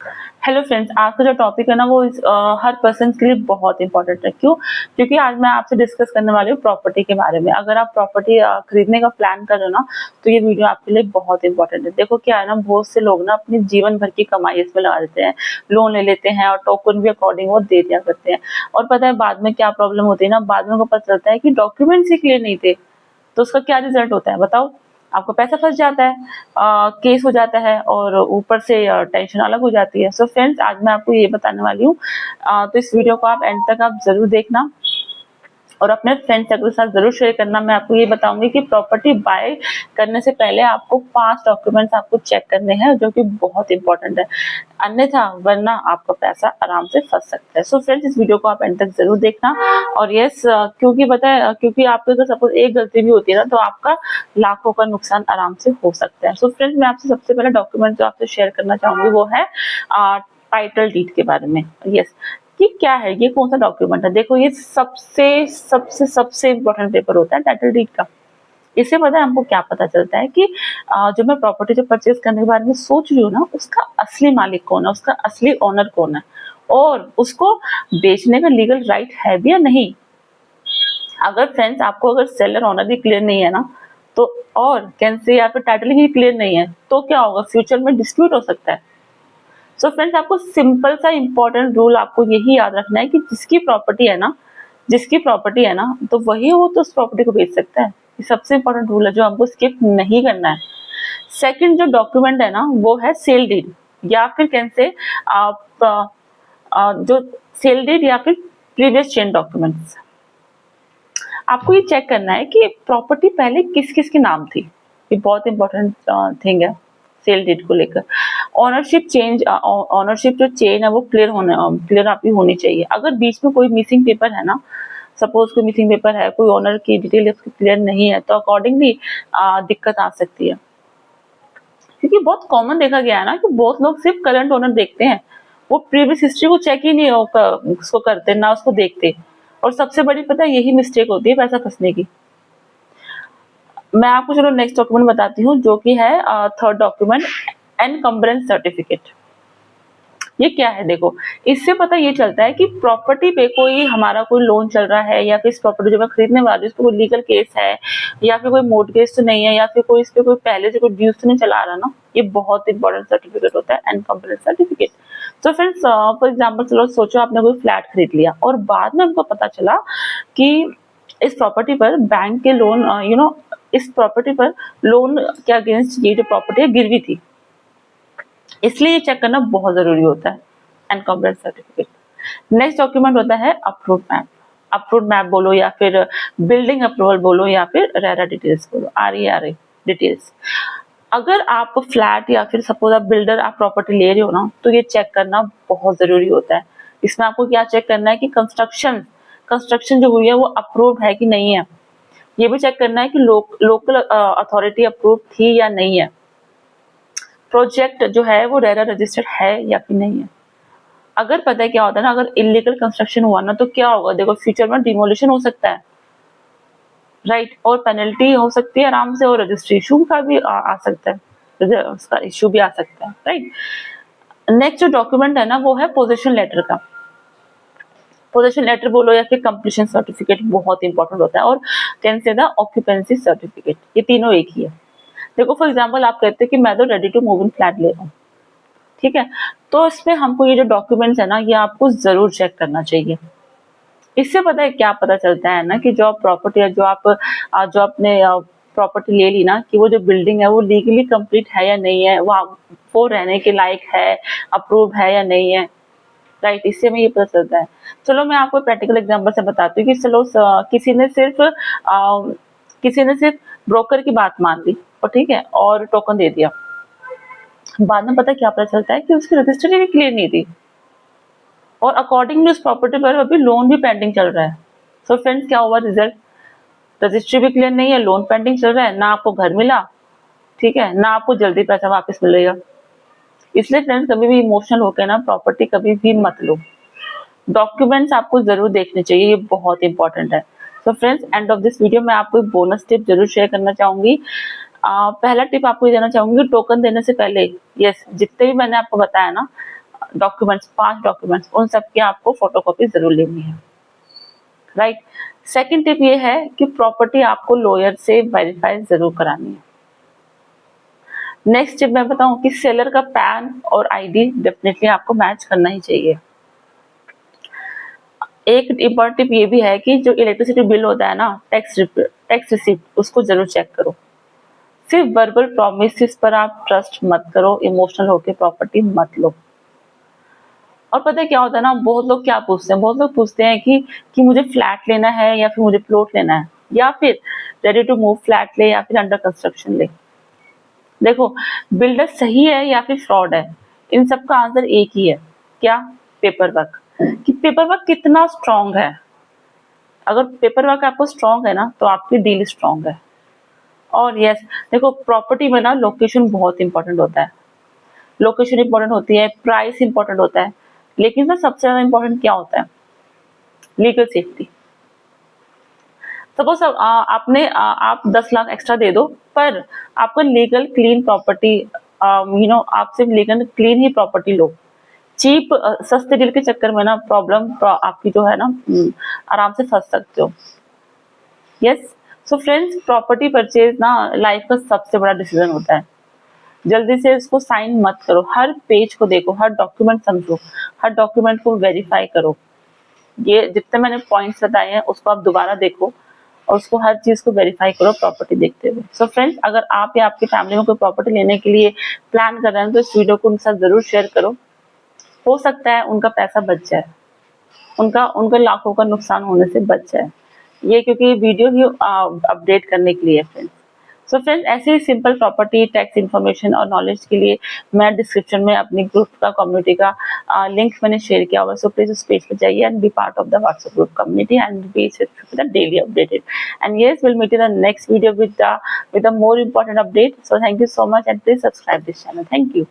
Hello friends, आज का जो टॉपिक है ना वो हर पर्सन के लिए बहुत इंपॉर्टेंट है। क्यों? क्योंकि आज मैं आपसे डिस्कस करने वाली हूँ प्रॉपर्टी के बारे में। अगर आप प्रॉपर्टी खरीदने का प्लान कर रहे हो ना, तो ये वीडियो आपके लिए बहुत इंपॉर्टेंट है। देखो क्या है ना, बहुत से लोग ना अपनी जीवन भर की कमाई इसमें लगा देते हैं, लोन ले लेते हैं और टोकन भी अकॉर्डिंग वो दे दिया करते हैं। और पता है बाद में क्या प्रॉब्लम होती है ना, बाद में उनको पता चलता है कि डॉक्यूमेंट्स ही क्लियर नहीं थे। तो उसका क्या रिजल्ट होता है बताओ? आपका पैसा फंस जाता है, केस हो जाता है और ऊपर से टेंशन अलग हो जाती है। सो फ्रेंड्स, आज मैं आपको ये बताने वाली हूँ। तो इस वीडियो को आप एंड तक आप जरूर देखना और अपने फ्रेंड सर्कल के साथ जरूर शेयर करना। मैं आपको ये बताऊंगी कि प्रॉपर्टी बाय करने से पहले आपको 5 डॉक्यूमेंट्स आपको चेक करने हैं, जो कि बहुत इंपॉर्टेंट है। अन्यथा वरना आपका पैसा आराम से फंस सकता है। सो फ्रेंड्स, इस वीडियो को आप एंड तक जरूर देखना। और यस, क्योंकि पता है, क्योंकि आपको अगर सपोज एक गलती भी होती है ना, तो आपका लाखों का नुकसान आराम से हो सकता है। सो फ्रेंड्स, मैं आपसे सबसे पहला डॉक्यूमेंट जो आपसे शेयर करना चाहूंगी वो है टाइटल डीड के बारे में। यस, कि क्या है, ये कौन सा डॉक्यूमेंट है? देखो, ये सबसे सबसे सबसे इम्पोर्टेंट पेपर होता है टाइटल डीड का। इससे पता है हमको क्या पता चलता है कि जो मैं प्रॉपर्टी जो परचेज करने के बारे में सोच रही हूँ ना, उसका असली मालिक कौन है, उसका असली ओनर कौन है, और उसको बेचने का लीगल राइट है भी या नहीं। अगर फ्रेंड्स आपको अगर सेलर ओनर भी क्लियर नहीं है ना, तो और कैन से या फिर टाइटल ही क्लियर नहीं है, तो क्या होगा, फ्यूचर में डिस्प्यूट हो सकता है। सो फ्रेंड्स, आपको सिंपल सा इंपॉर्टेंट रूल आपको यही याद रखना है कि जिसकी प्रॉपर्टी है ना, तो वही वो तो उस प्रॉपर्टी को बेच सकता है। ये सबसे इंपॉर्टेंट रूल है जो हमको स्किप नहीं करना है। सेकंड जो डॉक्यूमेंट है ना, वो है सेल डीड, या फिर कैसे आप जो सेल डीड या फिर प्रीवियस चेंज डॉक्यूमेंट्स। आपको ये चेक करना है कि प्रॉपर्टी पहले किस किस के नाम थी। ये बहुत इंपॉर्टेंट थिंग है सेल डीड को लेकर। ऑनरशिप जो चेन है वो क्लियर आपकी होनी चाहिए। अगर बीच में कोई मिसिंग पेपर है ना, सपोज कोई मिसिंग पेपर है, कोई ओनर की डिटेल क्लियर नहीं है, तो अकॉर्डिंगली दिक्कत आ सकती है। क्योंकि बहुत कॉमन देखा गया है ना कि बहुत लोग सिर्फ करंट ओनर देखते हैं, वो प्रीवियस हिस्ट्री को चेक ही नहीं उसको करते ना, उसको देखते। और सबसे बड़ी पता है यही मिस्टेक होती है पैसा फंसने की। मैं आपको चलो नेक्स्ट डॉक्यूमेंट बताती हूँ, जो कि है थर्ड डॉक्यूमेंट, एनकम्बरेंस सर्टिफिकेट। ये क्या है? देखो, इससे पता ये चलता है कि प्रॉपर्टी पे कोई हमारा कोई लोन चल रहा है, या फिर इस प्रॉपर्टी जो मैं खरीदने वाली हूँ इस पे कोई लीगल केस है, या फिर कोई मोर्टगेज तो नहीं है, या फिर कोई इस पे कोई पहले से कोई ड्यूज तो नहीं चला रहा ना। ये बहुत इंपॉर्टेंट सर्टिफिकेट होता है, एनकम्बरेंस सर्टिफिकेट। तो फ्रेंड्स, फॉर एग्जाम्पल चलो सोचो आपने कोई फ्लैट खरीद लिया और बाद में हमको पता चला कि इस प्रॉपर्टी पर बैंक के लोन इस प्रॉपर्टी पर लोन के अगेंस्ट ये जो प्रॉपर्टी है गिरवी थी। इसलिए ये चेक करना बहुत जरूरी होता है, एनकम्बरेंस सर्टिफिकेट। नेक्स्ट डॉक्यूमेंट होता है अप्रूव्ड मैप। अप्रूव्ड मैप बोलो या फिर बिल्डिंग अप्रूवल बोलो या फिर रेरा डिटेल्स बोलो, RERA डिटेल्स। अगर आप फ्लैट या फिर सपोज आप बिल्डर आप प्रॉपर्टी ले रहे हो ना, तो ये चेक करना बहुत जरूरी होता है। इसमें आपको क्या चेक करना है कि कंस्ट्रक्शन जो हुई है वो अप्रूव्ड है कि नहीं है। ये भी चेक करना है कि लोकल अथॉरिटी अप्रूव थी या नहीं है। प्रोजेक्ट जो है वो रेरा रजिस्टर्ड है या फिर नहीं है। अगर पता है क्या होता है ना, अगर इलीगल कंस्ट्रक्शन हुआ ना, तो क्या होगा, देखो फ्यूचर में डिमोलिशन हो सकता है, राइट, और पेनल्टी हो सकती है आराम से, और रजिस्ट्री इशू का भी आ सकता है, उसका इशू भी आ सकता है, राइट। नेक्स्ट जो डॉक्यूमेंट है ना, वो है पोजीशन लेटर का। पोजीशन लेटर बोलो या फिर कंप्लीशन सर्टिफिकेट, बहुत इंपॉर्टेंट होता है। और can say the occupancy certificate, ये तीनों एक ही है। देखो फॉर एग्जांपल आप कहते हैं कि मैं तो ready to move in flat ले रहा हूँ, ठीक है, तो इसमें हमको ये जो डॉक्यूमेंट्स है ना, ये आपको जरूर चेक करना चाहिए। इससे पता है क्या पता चलता है ना, कि जो प्रॉपर्टी है, जो आपने प्रॉपर्टी ले ली ना, कि वो जो बिल्डिंग है वो लीगली कंप्लीट है या नहीं है, वो रहने के लायक है, अप्रूव है या नहीं है, राइट। इससे हमें ये पता चलता है। चलो मैं आपको प्रैक्टिकल एग्जांपल से बताती हूँ कि चलो किसी ने सिर्फ ब्रोकर की बात मान ली और ठीक है, और टोकन दे दिया। बाद में पता क्या पता चलता है कि उसकी रजिस्ट्री भी क्लियर नहीं थी, और अकॉर्डिंग टू उस प्रॉपर्टी पर अभी लोन भी पेंडिंग चल रहा है। सो फ्रेंड्स, क्या हुआ रिजल्ट? रजिस्ट्री भी क्लियर नहीं है, लोन पेंडिंग चल रहा है, ना आपको घर मिला, ठीक है, ना आपको जल्दी पैसा वापस मिलेगा। इसलिए फ्रेंड्स, कभी भी इमोशनल होकर ना प्रॉपर्टी कभी भी मत लो। डॉक्यूमेंट्स आपको जरूर देखने चाहिए, ये बहुत इंपॉर्टेंट है। तो friends, end of this video मैं आपको एक बोनस टिप जरूर शेयर करना चाहूंगी। पहला टिप आपको ये देना चाहूंगी, टोकन देने से पहले, यस, जितने भी मैंने आपको बताया ना, डॉक्यूमेंट्स, 5 डॉक्यूमेंट्स, उन सब की आपको फोटोकॉपी जरूर लेनी है, राइट। सेकंड टिप ये है कि प्रॉपर्टी आपको लॉयर से वेरीफाई जरूर करानी है। नेक्स्ट टिप मैं बताऊं कि सेलर का पैन और आईडी डेफिनेटली आपको मैच करना ही चाहिए। एक इम्पोर्टेंट टिप ये भी है कि जो इलेक्ट्रिसिटी बिल होता है ना, टैक्स रिसिप्ट, उसको जरूर चेक करो। सिर्फ वर्बल प्रॉमिसेस पर आप ट्रस्ट मत करो, इमोशनल होके प्रॉपर्टी मत लो। और पता है क्या होता है ना, बहुत लोग क्या पूछते हैं, बहुत लोग पूछते हैं कि मुझे फ्लैट लेना है या फिर मुझे प्लॉट लेना है, या फिर रेडी टू मूव फ्लैट ले या फिर अंडर कंस्ट्रक्शन ले। देखो, बिल्डर सही है या फिर फ्रॉड है, इन सब का आंसर एक ही है, क्या? Paper work. कि पेपर वर्क कितना स्ट्रांग है। अगर पेपर वर्क आपको स्ट्रांग है ना, तो आपकी डील स्ट्रांग है। और यस, देखो प्रॉपर्टी में ना लोकेशन बहुत इंपॉर्टेंट होता है, लोकेशन इंपॉर्टेंट होती है, प्राइस इंपॉर्टेंट होता है, लेकिन ना सबसे ज्यादा इंपॉर्टेंट क्या होता है? Legal safety. सपोज आप 10 लाख एक्स्ट्रा दे दो, पर आपको लीगल क्लीन प्रॉपर्टी, आप सिर्फ लीगल क्लीन ही प्रॉपर्टी लो। चीप सस्ते डील के चक्कर में ना प्रॉब्लम आपकी जो है ना, आराम से फंस सकते हो। Yes, so friends, property purchase ना लाइफ का सबसे बड़ा डिसीजन होता है। जल्दी से इसको साइन मत करो, हर पेज को देखो, हर डॉक्यूमेंट समझो, हर डॉक्यूमेंट को वेरीफाई करो। ये जितने मैंने पॉइंट्स बताए हैं उसको आप दोबारा देखो और उसको हर चीज को वेरीफाई करो प्रॉपर्टी देखते हुए। सो फ्रेंड्स, अगर आप या आपकी फैमिली में कोई प्रॉपर्टी लेने के लिए प्लान कर रहे हैं तो इस वीडियो को उनके साथ जरूर शेयर करो। हो सकता है उनका पैसा बच जाए, उनका लाखों का नुकसान होने से बच जाए। ये क्योंकि वीडियो ही अपडेट करने के लिए फ्रेंड्स। सो फ्रेंड्स, ऐसे ही सिंपल प्रॉपर्टी टैक्स इन्फॉर्मेशन और नॉलेज के लिए मैं डिस्क्रिप्शन में अपनी ग्रुप का, कम्युनिटी का लिंक मैंने शेयर किया हुआ। सो प्लीज उस पेज पे जाइए and be part of the WhatsApp group community and be daily updated. And yes, will meet in the next video with a more important update. So thank you so much and please subscribe this channel. Thank you.